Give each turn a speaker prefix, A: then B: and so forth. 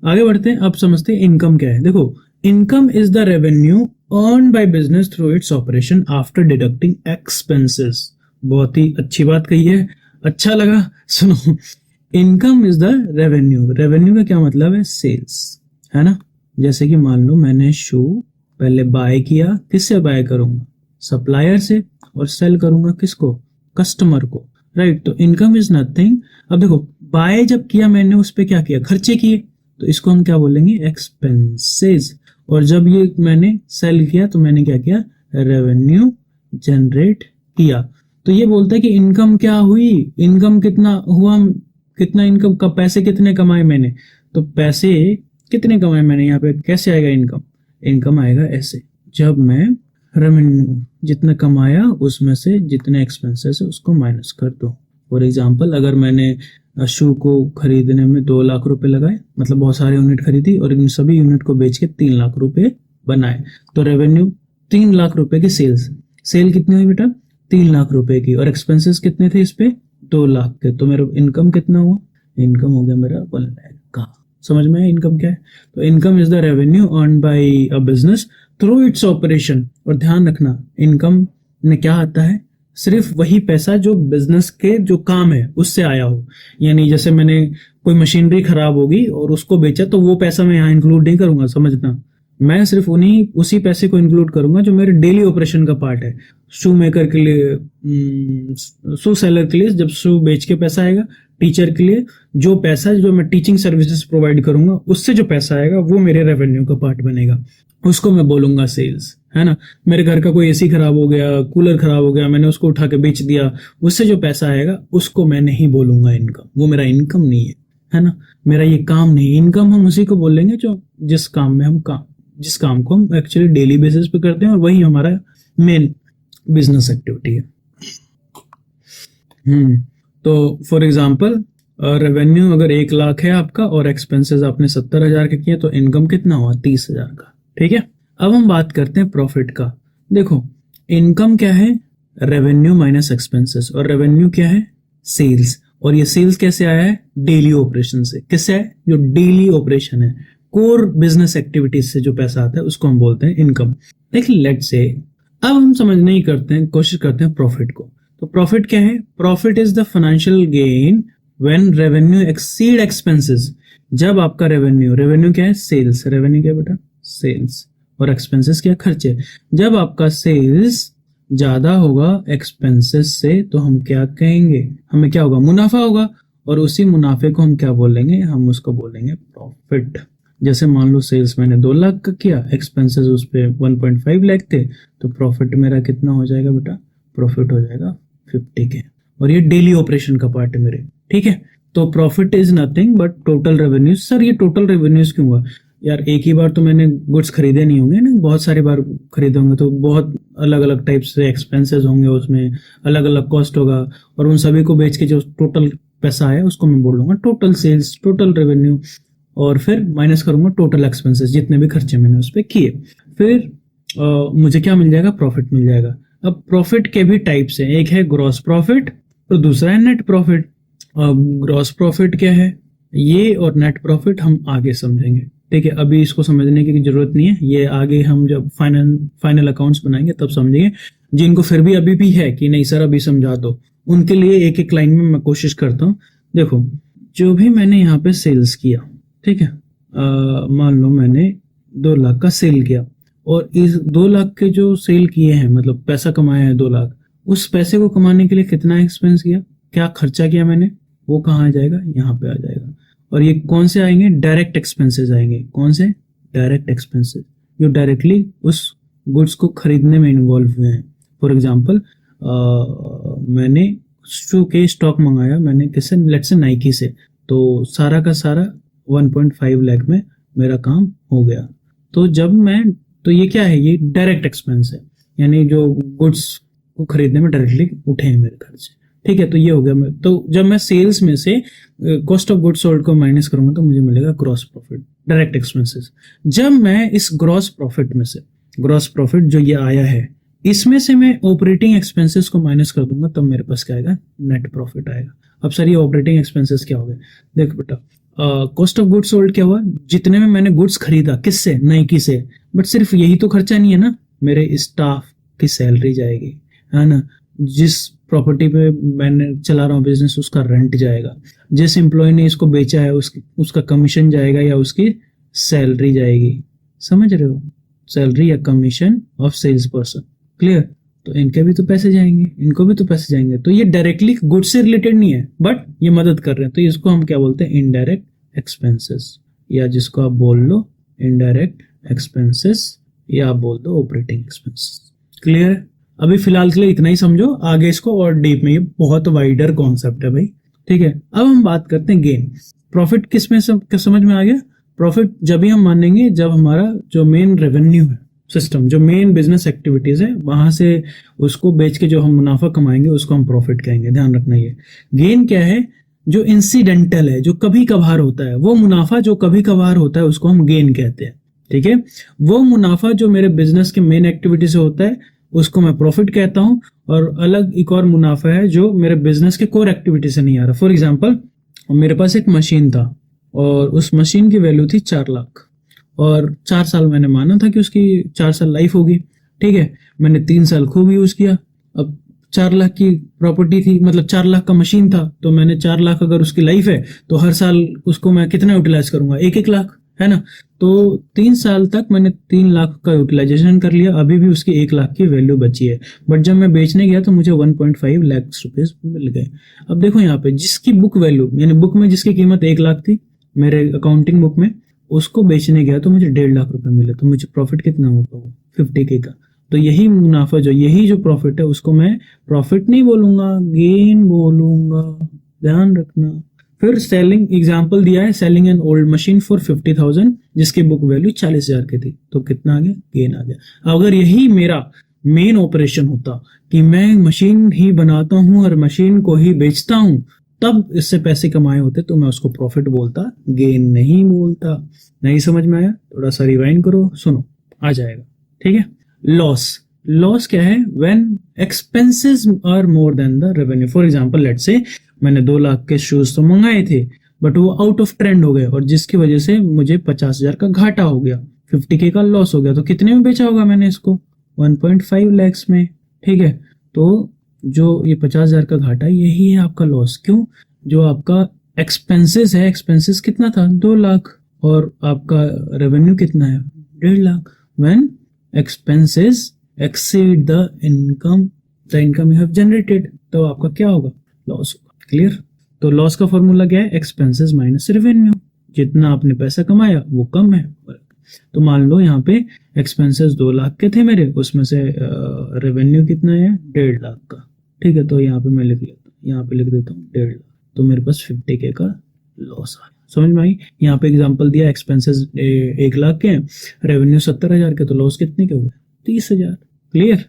A: आगे बढ़ते हैं, अब समझते हैं इनकम क्या है। देखो, income is the revenue earn by business through its operation after deducting expenses. बहुत ही अच्छी बात कही है, अच्छा लगा। सुनो, income is the revenue, revenue का क्या मतलब है, सेल्स, है ना। जैसे कि मान लो मैंने शू पहले बाय किया, किससे बाय करूंगा, सप्लायर से, और सेल करूंगा किसको, कस्टमर को, राइट। तो इनकम इज नथिंग। अब देखो, बाय जब किया मैंने, उस पर क्या किया, खर्चे किए, तो इसको हम क्या बोलेंगे, एक्सपेंसेस। और जब ये मैंने सेल किया तो मैंने क्या किया, रेवेन्यू जनरेट किया। तो ये बोलता है कि इनकम क्या हुई, इनकम कितना हुआ, कितना इनकम का, पैसे कितने कमाए मैंने, तो पैसे कितने कमाए मैंने, यहाँ पे कैसे आएगा इनकम, इनकम आएगा ऐसे, जब मैं रेवेन्यू जितना कमाया उसमें से जितने एक्सपेंसेस है उसको माइनस कर दो। फॉर एग्जांपल, अगर मैंने शू को खरीदने में 2 लाख रुपए लगाए, मतलब बहुत सारे यूनिट खरीदी और इन सभी यूनिट को बेच के 3 लाख रुपए बनाए, तो रेवेन्यू 3 लाख रुपए की सेल्स, सेल कितनी हुई बेटा, 3 लाख रुपए की, और एक्सपेंसेस कितने थे इस पे, 2 लाख के, तो मेरा इनकम कितना हुआ, इनकम हो गया मेरा 1 लाख का। समझ में इनकम क्या है। तो income is the revenue earn by a business through its operation. और ध्यान रखना, इनकम में क्या आता है, सिर्फ वही पैसा जो बिजनेस के जो काम है उससे आया हो। यानी जैसे मैंने कोई मशीनरी खराब होगी और उसको बेचा, तो वो पैसा मैं यहाँ इंक्लूड नहीं करूंगा, समझना। मैं सिर्फ उसी पैसे को इंक्लूड करूंगा जो मेरे डेली ऑपरेशन का पार्ट है। शू मेकर के लिए, शू सेलर के लिए जब शू बेच के पैसा आएगा, टीचर के लिए जो पैसा जो मैं टीचिंग सर्विसेज प्रोवाइड करूंगा उससे जो पैसा आएगा वो मेरे रेवेन्यू का पार्ट बनेगा, उसको मैं बोलूंगा सेल्स, है ना। मेरे घर का कोई एसी खराब हो गया, कूलर खराब हो गया, मैंने उसको उठा के बेच दिया, उससे जो पैसा आएगा उसको मैं नहीं बोलूंगा इनकम, वो मेरा इनकम नहीं है ना। मेरा ये काम नहीं, इनकम हम उसी को बोलेंगे जो जिस काम को हम एक्चुअली डेली बेसिस पे करते हैं और वही हमारा मेन बिजनेस एक्टिविटी है। तो फॉर एग्जाम्पल, रेवेन्यू अगर 1 लाख है आपका और एक्सपेंसेस आपने 70,000 के किए, तो इनकम कितना हुआ, 30,000 का। ठीक है, अब हम बात करते हैं प्रॉफिट का। देखो, इनकम क्या है, रेवेन्यू माइनस एक्सपेंसेस, और रेवेन्यू क्या है, सेल्स। और ये सेल्स कैसे आया है, डेली ऑपरेशन से। किससे है, जो डेली ऑपरेशन है, कोर बिजनेस एक्टिविटीज से जो पैसा आता है उसको हम बोलते हैं इनकम। लेकिन लेट्स से अब हम समझने ही करते हैं, कोशिश करते हैं प्रॉफिट को। तो प्रॉफिट क्या है, profit is the financial gain when revenue exceed expenses. जब आपका रेवेन्यू क्या है, सेल्स, रेवेन्यू क्या है बेटा, सेल्स, और एक्सपेंसेस क्या, खर्चे। जब आपका सेल्स ज्यादा होगा एक्सपेंसेस से, तो हम क्या कहेंगे, हमें क्या होगा, मुनाफा होगा, और उसी मुनाफे को हम क्या बोलेंगे, हम उसको बोलेंगे प्रॉफिट। जैसे मान लो सेल्स मैंने 2 लाख का किया, एक्सपेंसेस उस पे 1.5 लाख थे, तो प्रॉफिट मेरा कितना हो जाएगा बेटा, प्रॉफिट हो जाएगा 50 के। और ये डेली ऑपरेशन का पार्ट है मेरे, ठीक है। तो profit is nothing but total revenues. Sir ये टोटल रेवेन्यूज क्यों हुआ, यार एक ही बार तो मैंने गुड्स खरीदे नहीं होंगे ना, बहुत सारी बार खरीदे होंगे, तो बहुत अलग अलग टाइप से एक्सपेंसेस होंगे, उसमें अलग अलग कॉस्ट होगा, और उन सभी को बेच के जो टोटल पैसा आया उसको मैं बोल दूंगा टोटल सेल्स, टोटल रेवेन्यू, और फिर माइनस करूंगा टोटल एक्सपेंसेस, जितने भी खर्चे मैंने उस पर किए, फिर मुझे क्या मिल जाएगा, प्रॉफिट मिल जाएगा। अब प्रॉफिट के भी टाइप्स हैं, एक है ग्रॉस प्रॉफिट और दूसरा है नेट प्रॉफिट। ग्रॉस प्रॉफिट क्या है ये, और नेट प्रॉफिट हम आगे समझेंगे, ठीक है। अभी इसको समझने की जरूरत नहीं है, ये आगे हम जब फाइनल अकाउंट्स बनाएंगे तब समझेंगे। जिनको फिर भी अभी भी है कि नहीं सर अभी समझा दो, उनके लिए एक एक लाइन में मैं कोशिश करता हूँ। देखो, जो भी मैंने यहाँ पे सेल्स किया, ठीक है, मान लो मैंने 2 लाख का सेल किया, और इस 2 लाख के जो सेल किए हैं, मतलब पैसा कमाया है 2 लाख, उस पैसे को कमाने के लिए कितना एक्सपेंस किया, क्या खर्चा किया मैंने, वो कहाँ आ जाएगा, यहाँ पे आ जाएगा। और ये कौन से आएंगे, डायरेक्ट एक्सपेंसेस आएंगे। कौन से, डायरेक्ट एक्सपेंसेस, जो डायरेक्टली उस गुड्स को खरीदने में इन्वॉल्व हुए हैं। फॉर एग्जाम्पल, मैंने शू के स्टॉक मंगाया, मैंने किससे, लेट्स से नाइकी से, तो सारा का सारा 1.5 लाख में मेरा काम हो गया। तो तो ये क्या है, ये डायरेक्ट एक्सपेंस है, यानी जो गुड्स को खरीदने में डायरेक्टली उठे हैं मेरे खर्च, ठीक है। तो ये हो गया। तो जब मैं सेल्स में से कॉस्ट ऑफ गुड्स सोल्ड को माइनस करूंगा तो मुझे मिलेगा ग्रॉस प्रॉफिट, डायरेक्ट एक्सपेंसेस। जब मैं इस ग्रॉस प्रॉफिट में से, ग्रॉस प्रॉफिट जो ये आया है, इसमें से मैं ऑपरेटिंग एक्सपेंसेस को माइनस कर दूंगा, तब मेरे पास क्या आएगा, नेट प्रॉफिट आएगा। अब सर ये ऑपरेटिंग एक्सपेंसेस क्या हो गए, देख बेटा, कॉस्ट ऑफ गुड्स सोल्ड क्या हुआ, जितने में मैंने गुड्स खरीदा, किससे, नाइकी से, बट सिर्फ यही तो खर्चा नहीं है ना, मेरे स्टाफ की सैलरी जाएगी, है ना, जिस प्रॉपर्टी पे मैंने चला रहा हूँ बिजनेस उसका रेंट जाएगा, जिस एम्प्लॉय ने इसको बेचा है उसका कमीशन जाएगा या उसकी सैलरी जाएगी, समझ रहे हो, सैलरी या commission of sales person, clear, तो इनके भी तो पैसे जाएंगे, इनको भी तो पैसे जाएंगे, तो ये डायरेक्टली गुड से रिलेटेड नहीं है बट ये मदद कर रहे हैं, तो इसको हम क्या बोलते हैं, इनडायरेक्ट एक्सपेंसेस, या जिसको आप बोल लो इनडायरेक्ट एक्सपेंसेस, या आप बोल दो ऑपरेटिंग एक्सपेंसेस, क्लियर है। अभी फिलहाल के लिए इतना ही समझो, आगे इसको और डीप में, ये बहुत वाइडर कॉन्सेप्ट है भाई, ठीक है। अब हम बात करते हैं गेन, प्रॉफिट किस में समझ में आ गया, प्रॉफिट जब ही हम मानेंगे जब हमारा जो मेन रेवेन्यू है सिस्टम, जो मेन बिजनेस एक्टिविटीज है वहां से उसको बेच के जो हम मुनाफा कमाएंगे उसको हम प्रॉफिट कहेंगे, ध्यान रखना। ये गेन क्या है, जो इंसिडेंटल है, जो कभी कभार होता है, वो मुनाफा जो कभी कभार होता है उसको हम गेन कहते हैं, ठीक है। वो मुनाफा जो मेरे बिजनेस के मेन एक्टिविटी से होता है उसको मैं प्रॉफिट कहता हूं, और अलग एक और मुनाफा है जो मेरे बिजनेस के कोर एक्टिविटी से नहीं आ रहा। फॉर एग्जाम्पल, मेरे पास एक मशीन था और उस मशीन की वैल्यू थी 4 लाख, और 4 साल मैंने माना था कि उसकी 4 साल लाइफ होगी, ठीक है। मैंने 3 साल खूब यूज किया, अब 4 लाख की प्रॉपर्टी थी, मतलब 4 लाख का मशीन था, तो मैंने 4 लाख अगर उसकी लाइफ है तो हर साल उसको मैं कितना यूटिलाइज करूंगा, 1-1 लाख, है ना। तो 3 साल तक मैंने 3 लाख का यूटिलाइजेशन कर लिया, अभी भी उसकी 1 लाख की वैल्यू बची है, बट जब मैं बेचने गया तो मुझे 1.5 लाख रुपीज मिल गए। अब देखो यहाँ पे जिसकी बुक वैल्यू, यानी बुक में जिसकी कीमत 1 लाख थी मेरे अकाउंटिंग बुक में, उसको बेचने गया तो मुझे 1.5 लाख रुपए मिले, तो मुझे प्रॉफिट कितना होगा, वो 50K का। तो यही मुनाफा यही जो प्रॉफिट है उसको मैं प्रॉफिट नहीं बोलूंगा, गेन बोलूंगा, ध्यान रखना। फिर सेलिंग एग्जांपल दिया है, selling an old machine for 50,000 जिसकी बुक वैल्यू 40,000 की थी, तो कितना आ गया, गेन आ गया। अगर यही मेरा मेन ऑपरेशन होता कि मैं मशीन ही बनाता हूं और मशीन को ही बेचता हूं, तब इससे पैसे कमाए होते तो मैं उसको प्रॉफिट बोलता, गेन नहीं बोलता। नहीं समझ में आया, थोड़ा सा रिवाइंड करो, सुनो, आ जाएगा, ठीक है। लॉस क्या है, when expenses are more than the revenue. For example let's say मैंने 2 लाख के शूज तो मंगाए थे बट वो आउट ऑफ ट्रेंड हो गए, और जिसकी वजह से मुझे 50,000 का घाटा हो गया, 50K का लॉस हो गया, तो कितने में बेचा होगा मैंने इसको, 1.5 लाख में, ठीक है। तो जो ये 50,000 का घाटा, यही है आपका लॉस। क्यों, जो आपका एक्सपेंसेस है, एक्सपेंसेस कितना था, 2 लाख, और आपका रेवेन्यू कितना है, 1.5 lakh. When expenses exceed the income you have generated, तो आपका क्या होगा, लॉस होगा, क्लियर। तो लॉस का फॉर्मूला क्या है, एक्सपेंसेस माइनस रेवेन्यू, जितना आपने पैसा कमाया वो कम है। तो मान लो यहाँ पे एक्सपेंसेस 2 लाख के थे मेरे, उसमें से रेवेन्यू कितना है, 1.5 लाख का, ठीक है। तो यहाँ पे मैं लिख लेता हूँ, यहाँ पे लिख देता हूँ 1.5 लाख, तो मेरे पास 50K का लॉस आ गया, समझ में आई। यहाँ पे एग्जांपल दिया, एक्सपेंसेस 1 लाख के हैं, रेवेन्यू 70,000 के, तो लॉस कितने के हुए, 30,000, क्लियर।